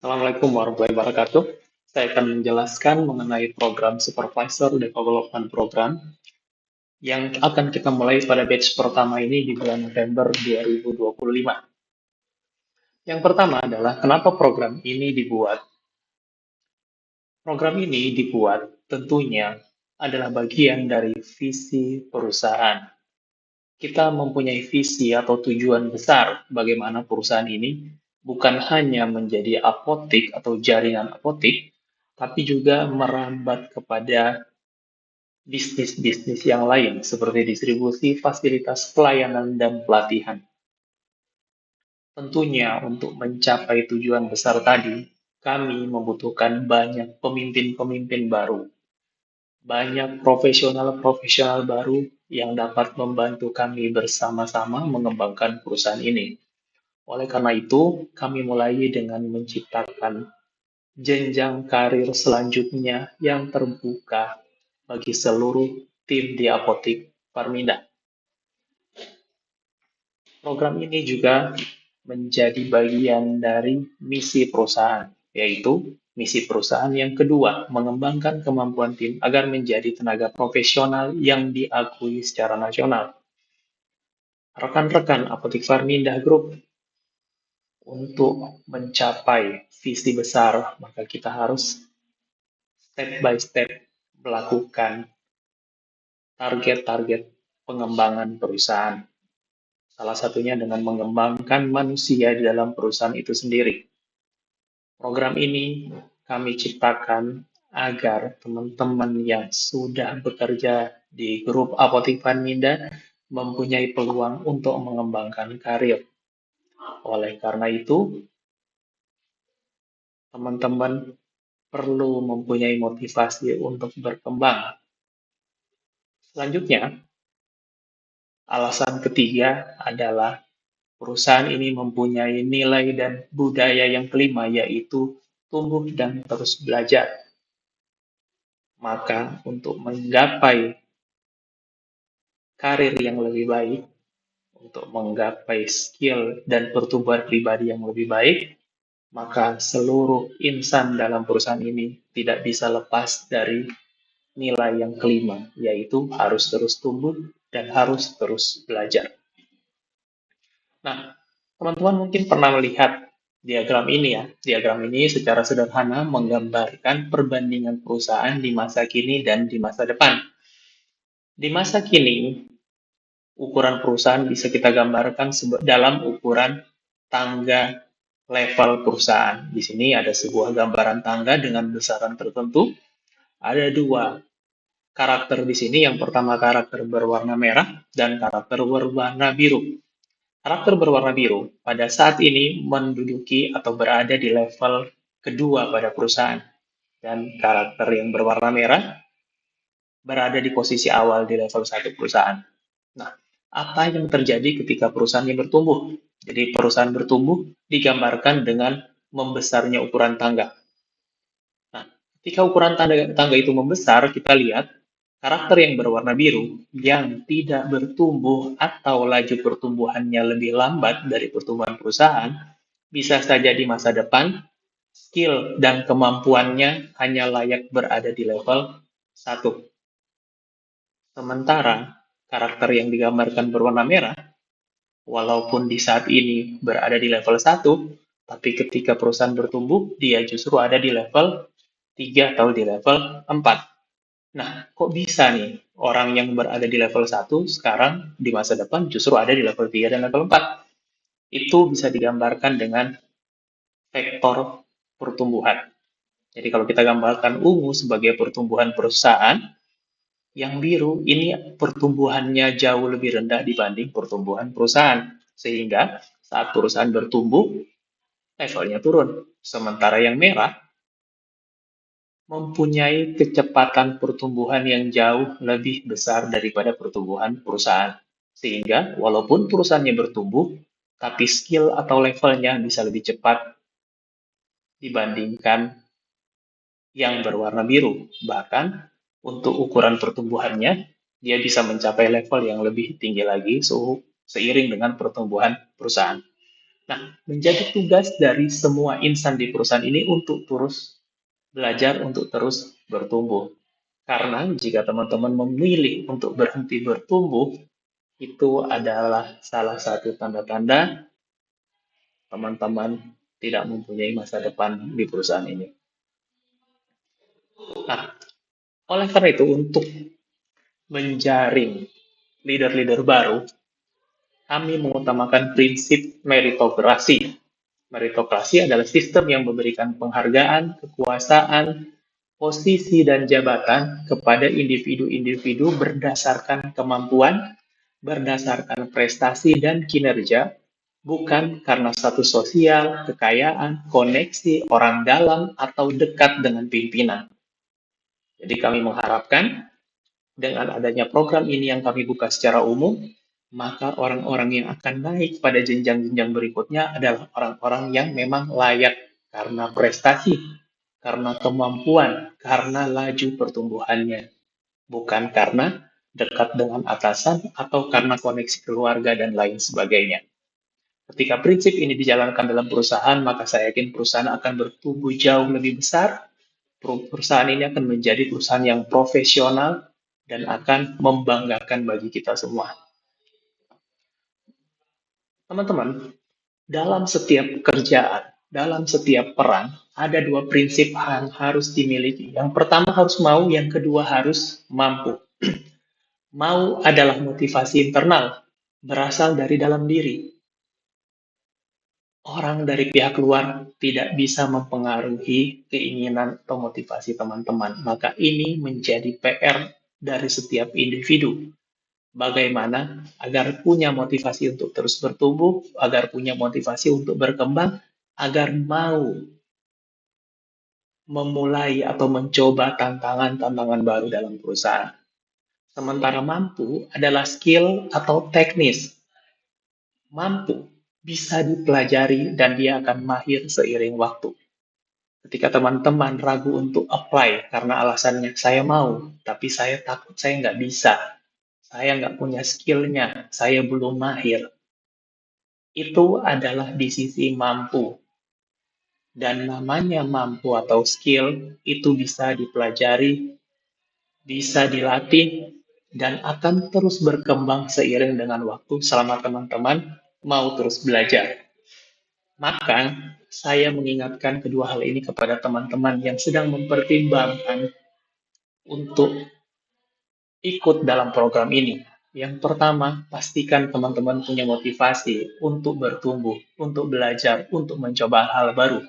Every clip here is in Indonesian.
Assalamualaikum warahmatullahi wabarakatuh. Saya akan menjelaskan mengenai program Supervisor Development Program yang akan kita mulai pada batch pertama ini di bulan November 2025. Yang pertama adalah kenapa program ini dibuat. Program ini dibuat tentunya adalah bagian dari visi perusahaan. Kita mempunyai visi atau tujuan besar bagaimana perusahaan ini bukan hanya menjadi apotik atau jaringan apotik, tapi juga merambat kepada bisnis-bisnis yang lain seperti distribusi, fasilitas pelayanan, dan pelatihan. Tentunya untuk mencapai tujuan besar tadi, kami membutuhkan banyak pemimpin-pemimpin baru, banyak profesional-profesional baru yang dapat membantu kami bersama-sama mengembangkan perusahaan ini. Oleh karena itu, kami mulai dengan menciptakan jenjang karir selanjutnya yang terbuka bagi seluruh tim di Apotik Parminda. Program ini juga menjadi bagian dari misi perusahaan, yaitu misi perusahaan yang kedua, mengembangkan kemampuan tim agar menjadi tenaga profesional yang diakui secara nasional. Rekan-rekan Apotik Parminda Group, untuk mencapai visi besar, maka kita harus step by step melakukan target-target pengembangan perusahaan. Salah satunya dengan mengembangkan manusia di dalam perusahaan itu sendiri. Program ini kami ciptakan agar teman-teman yang sudah bekerja di grup Apotik Parminda mempunyai peluang untuk mengembangkan karir. Oleh karena itu, teman-teman perlu mempunyai motivasi untuk berkembang. Selanjutnya, alasan ketiga adalah perusahaan ini mempunyai nilai dan budaya yang kelima, yaitu tumbuh dan terus belajar. Maka untuk menggapai karir yang lebih baik, untuk menggapai skill dan pertumbuhan pribadi yang lebih baik, maka seluruh insan dalam perusahaan ini tidak bisa lepas dari nilai yang kelima, yaitu harus terus tumbuh dan harus terus belajar. Nah, teman-teman mungkin pernah melihat diagram ini ya. Diagram ini secara sederhana menggambarkan perbandingan perusahaan di masa kini dan di masa depan. Di masa kini, ukuran perusahaan bisa kita gambarkan dalam ukuran tangga level perusahaan. Di sini ada sebuah gambaran tangga dengan besaran tertentu. Ada dua karakter di sini. Yang pertama karakter berwarna merah dan karakter berwarna biru. Karakter berwarna biru pada saat ini menduduki atau berada di level kedua pada perusahaan. Dan karakter yang berwarna merah berada di posisi awal di level 1 perusahaan. Nah, apa yang terjadi ketika perusahaannya bertumbuh? Jadi perusahaan bertumbuh digambarkan dengan membesarnya ukuran tangga. Nah, ketika ukuran tangga itu membesar, kita lihat karakter yang berwarna biru yang tidak bertumbuh atau laju pertumbuhannya lebih lambat dari pertumbuhan perusahaan, bisa saja di masa depan skill dan kemampuannya hanya layak berada di level 1. Sementara karakter yang digambarkan berwarna merah, walaupun di saat ini berada di level 1, tapi ketika perusahaan bertumbuh, dia justru ada di level 3 atau di level 4. Nah, kok bisa nih orang yang berada di level 1 sekarang di masa depan justru ada di level 3 dan level 4? Itu bisa digambarkan dengan vektor pertumbuhan. Jadi kalau kita gambarkan ungu sebagai pertumbuhan perusahaan, yang biru ini pertumbuhannya jauh lebih rendah dibanding pertumbuhan perusahaan. Sehingga saat perusahaan bertumbuh, levelnya turun. Sementara yang merah mempunyai kecepatan pertumbuhan yang jauh lebih besar daripada pertumbuhan perusahaan. Sehingga walaupun perusahaannya bertumbuh, tapi skill atau levelnya bisa lebih cepat dibandingkan yang berwarna biru. Bahkan untuk ukuran pertumbuhannya, dia bisa mencapai level yang lebih tinggi lagi seiring dengan pertumbuhan perusahaan. Nah, menjadi tugas dari semua insan di perusahaan ini untuk terus belajar, untuk terus bertumbuh. Karena jika teman-teman memilih untuk berhenti bertumbuh, itu adalah salah satu tanda-tanda teman-teman tidak mempunyai masa depan di perusahaan ini. Nah, oleh karena itu, untuk menjaring leader-leader baru, kami mengutamakan prinsip meritokrasi. Meritokrasi adalah sistem yang memberikan penghargaan, kekuasaan, posisi, dan jabatan kepada individu-individu berdasarkan kemampuan, berdasarkan prestasi dan kinerja, bukan karena status sosial, kekayaan, koneksi, orang dalam, atau dekat dengan pimpinan. Jadi kami mengharapkan dengan adanya program ini yang kami buka secara umum, maka orang-orang yang akan naik pada jenjang-jenjang berikutnya adalah orang-orang yang memang layak karena prestasi, karena kemampuan, karena laju pertumbuhannya, bukan karena dekat dengan atasan atau karena koneksi keluarga dan lain sebagainya. Ketika prinsip ini dijalankan dalam perusahaan, maka saya yakin perusahaan akan bertumbuh jauh lebih besar. Perusahaan ini akan menjadi perusahaan yang profesional dan akan membanggakan bagi kita semua. Teman-teman, dalam setiap pekerjaan, dalam setiap peran, ada dua prinsip yang harus dimiliki. Yang pertama harus mau, yang kedua harus mampu. Mau adalah motivasi internal, berasal dari dalam diri. Orang dari pihak luar tidak bisa mempengaruhi keinginan atau motivasi teman-teman. Maka ini menjadi PR dari setiap individu. Bagaimana agar punya motivasi untuk terus bertumbuh, agar punya motivasi untuk berkembang, agar mau memulai atau mencoba tantangan-tantangan baru dalam perusahaan. Sementara mampu adalah skill atau teknis. Mampu bisa dipelajari dan dia akan mahir seiring waktu. Ketika teman-teman ragu untuk apply karena alasannya saya mau, tapi saya takut saya nggak bisa, saya nggak punya skillnya, saya belum mahir. Itu adalah di sisi mampu. Dan namanya mampu atau skill itu bisa dipelajari, bisa dilatih, dan akan terus berkembang seiring dengan waktu selama teman-teman mau terus belajar. Maka, saya mengingatkan kedua hal ini kepada teman-teman yang sedang mempertimbangkan untuk ikut dalam program ini. Yang pertama, pastikan teman-teman punya motivasi untuk bertumbuh, untuk belajar, untuk mencoba hal baru.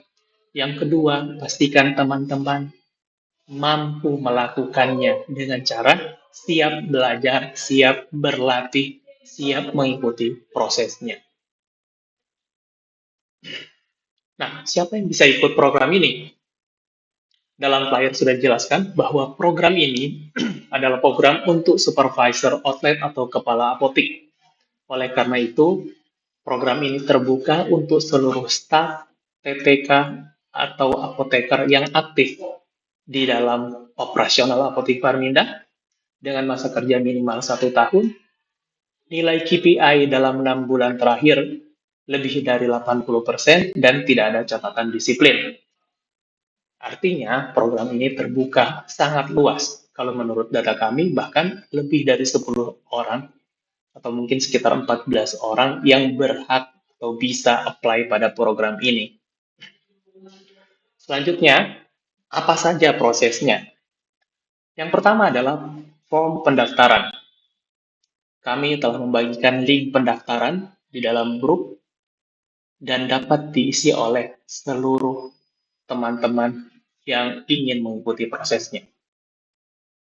Yang kedua, pastikan teman-teman mampu melakukannya dengan cara siap belajar, siap berlatih, siap mengikuti prosesnya. Nah, siapa yang bisa ikut program ini? Dalam flyer sudah dijelaskan bahwa program ini adalah program untuk supervisor outlet atau kepala apotik. Oleh karena itu, program ini terbuka untuk seluruh staf, TTK, atau apoteker yang aktif di dalam operasional apotik Parminda dengan masa kerja minimal 1 tahun, nilai KPI dalam 6 bulan terakhir lebih dari 80% dan tidak ada catatan disiplin. Artinya, program ini terbuka sangat luas. Kalau menurut data kami, bahkan lebih dari 10 orang, atau mungkin sekitar 14 orang yang berhak atau bisa apply pada program ini. Selanjutnya, apa saja prosesnya? Yang pertama adalah form pendaftaran. Kami telah membagikan link pendaftaran di dalam grup dan dapat diisi oleh seluruh teman-teman yang ingin mengikuti prosesnya.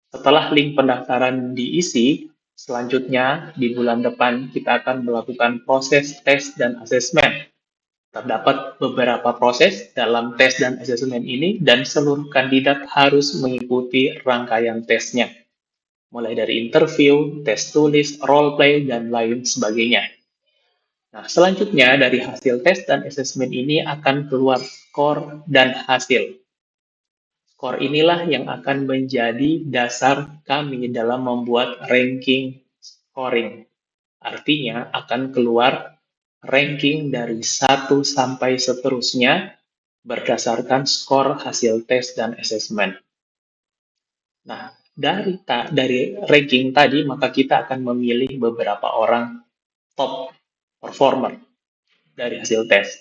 Setelah link pendaftaran diisi, selanjutnya di bulan depan kita akan melakukan proses tes dan asesmen. Terdapat beberapa proses dalam tes dan asesmen ini dan seluruh kandidat harus mengikuti rangkaian tesnya. Mulai dari interview, tes tulis, role play, dan lain sebagainya. Nah, selanjutnya dari hasil tes dan asesmen ini akan keluar skor dan hasil. Skor inilah yang akan menjadi dasar kami dalam membuat ranking scoring. Artinya akan keluar ranking dari 1 sampai seterusnya berdasarkan skor hasil tes dan asesmen. Nah, dari ranking tadi, maka kita akan memilih beberapa orang top performer dari hasil tes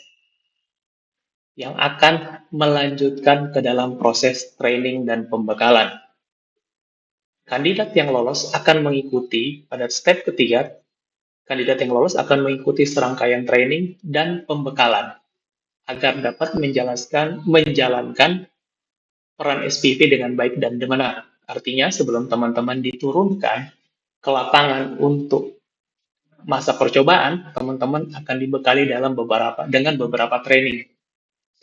yang akan melanjutkan ke dalam proses training dan pembekalan. Kandidat yang lolos akan mengikuti pada step ketiga, kandidat yang lolos akan mengikuti serangkaian training dan pembekalan agar dapat menjalankan peran SPP dengan baik dan benar. Artinya sebelum teman-teman diturunkan ke lapangan untuk masa percobaan, teman-teman akan dibekali dengan beberapa training.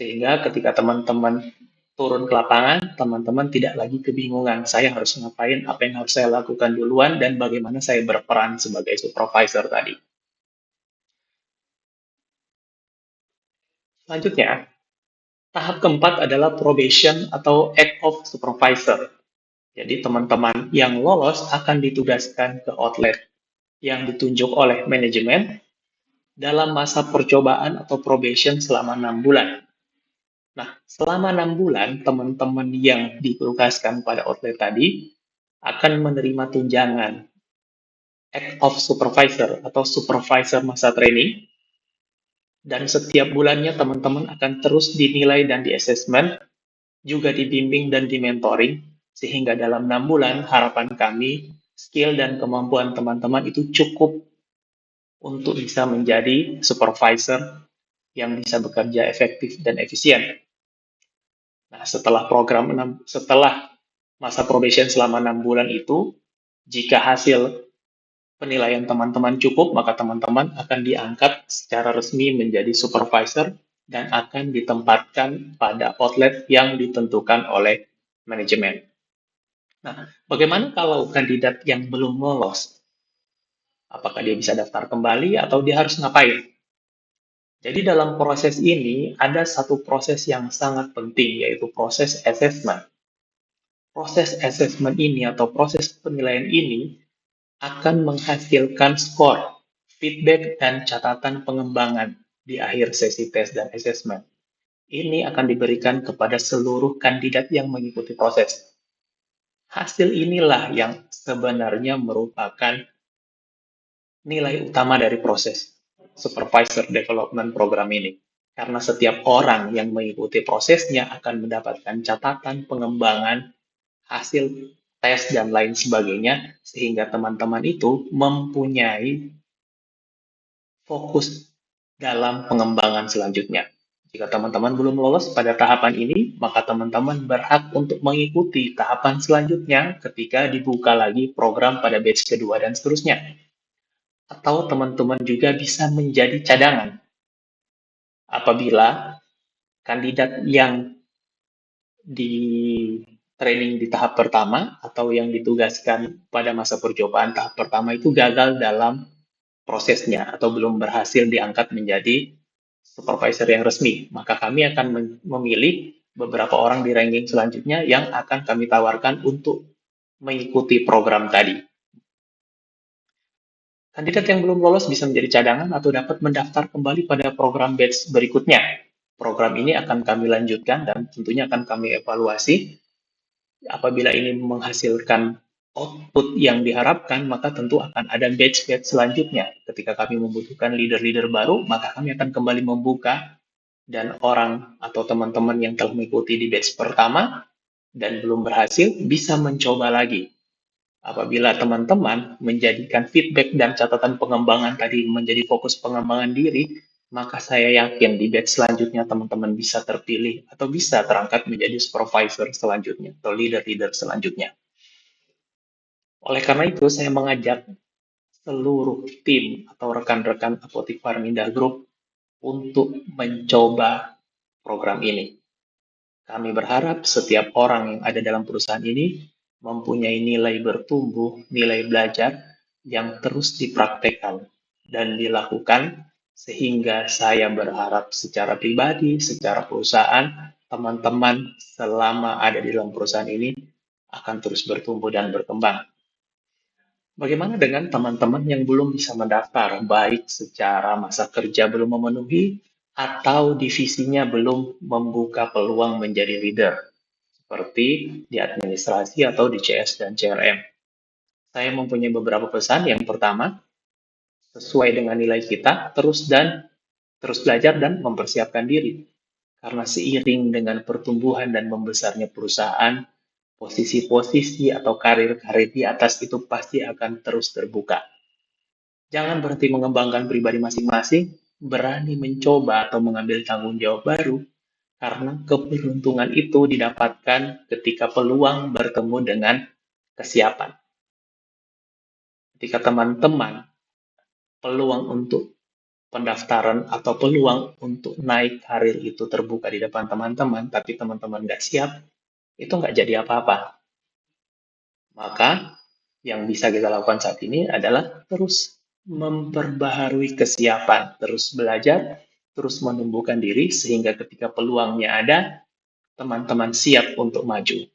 Sehingga ketika teman-teman turun ke lapangan, teman-teman tidak lagi kebingungan. Saya harus ngapain, apa yang harus saya lakukan duluan, dan bagaimana saya berperan sebagai supervisor tadi. Selanjutnya, tahap keempat adalah probation atau act of supervisor. Jadi teman-teman yang lolos akan ditugaskan ke outlet yang ditunjuk oleh manajemen dalam masa percobaan atau probation selama 6 bulan. Nah, selama 6 bulan, teman-teman yang ditugaskan pada outlet tadi akan menerima tunjangan Act of Supervisor atau Supervisor masa training, dan setiap bulannya teman-teman akan terus dinilai dan di-assessment, juga dibimbing dan di-mentoring, sehingga dalam 6 bulan harapan kami, skill dan kemampuan teman-teman itu cukup untuk bisa menjadi supervisor yang bisa bekerja efektif dan efisien. Nah, setelah masa probation selama 6 bulan itu, jika hasil penilaian teman-teman cukup, maka teman-teman akan diangkat secara resmi menjadi supervisor dan akan ditempatkan pada outlet yang ditentukan oleh manajemen. Nah, bagaimana kalau kandidat yang belum lolos? Apakah dia bisa daftar kembali atau dia harus ngapain? Jadi dalam proses ini ada satu proses yang sangat penting, yaitu proses assessment. Proses assessment ini atau proses penilaian ini akan menghasilkan skor, feedback, dan catatan pengembangan di akhir sesi tes dan assessment. Ini akan diberikan kepada seluruh kandidat yang mengikuti proses. Hasil inilah yang sebenarnya merupakan nilai utama dari proses Supervisor Development Program ini. Karena setiap orang yang mengikuti prosesnya akan mendapatkan catatan pengembangan, hasil tes, dan lain sebagainya, sehingga teman-teman itu mempunyai fokus dalam pengembangan selanjutnya. Jika teman-teman belum lolos pada tahapan ini, maka teman-teman berhak untuk mengikuti tahapan selanjutnya ketika dibuka lagi program pada batch kedua dan seterusnya. Atau teman-teman juga bisa menjadi cadangan apabila kandidat yang di training di tahap pertama atau yang ditugaskan pada masa percobaan tahap pertama itu gagal dalam prosesnya atau belum berhasil diangkat menjadi supervisor yang resmi, maka kami akan memilih beberapa orang di ranking selanjutnya yang akan kami tawarkan untuk mengikuti program tadi. Kandidat yang belum lolos bisa menjadi cadangan atau dapat mendaftar kembali pada program batch berikutnya. Program ini akan kami lanjutkan dan tentunya akan kami evaluasi. Apabila ini menghasilkan output yang diharapkan, maka tentu akan ada batch-batch selanjutnya. Ketika kami membutuhkan leader-leader baru, maka kami akan kembali membuka dan orang atau teman-teman yang telah mengikuti di batch pertama dan belum berhasil bisa mencoba lagi. Apabila teman-teman menjadikan feedback dan catatan pengembangan tadi menjadi fokus pengembangan diri, maka saya yakin di batch selanjutnya teman-teman bisa terpilih atau bisa terangkat menjadi supervisor selanjutnya atau leader-leader selanjutnya. Oleh karena itu, saya mengajak seluruh tim atau rekan-rekan Apotik Farminda Group untuk mencoba program ini. Kami berharap setiap orang yang ada dalam perusahaan ini mempunyai nilai bertumbuh, nilai belajar yang terus dipraktekkan dan dilakukan, sehingga saya berharap secara pribadi, secara perusahaan, teman-teman selama ada di dalam perusahaan ini akan terus bertumbuh dan berkembang. Bagaimana dengan teman-teman yang belum bisa mendaftar, baik secara masa kerja belum memenuhi atau divisinya belum membuka peluang menjadi leader, seperti di administrasi atau di CS dan CRM? Saya mempunyai beberapa pesan. Yang pertama, sesuai dengan nilai kita, terus belajar dan mempersiapkan diri. Karena seiring dengan pertumbuhan dan membesarnya perusahaan, posisi-posisi atau karir-karir di atas itu pasti akan terus terbuka. Jangan berhenti mengembangkan pribadi masing-masing, berani mencoba atau mengambil tanggung jawab baru, karena keberuntungan itu didapatkan ketika peluang bertemu dengan kesiapan. Ketika teman-teman peluang untuk pendaftaran atau peluang untuk naik karir itu terbuka di depan teman-teman, tapi teman-teman nggak siap, itu nggak jadi apa-apa. Maka yang bisa kita lakukan saat ini adalah terus memperbaharui kesiapan, terus belajar, terus menumbuhkan diri sehingga ketika peluangnya ada, teman-teman siap untuk maju.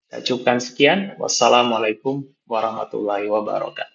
Saya cukupkan sekian. Wassalamualaikum warahmatullahi wabarakatuh.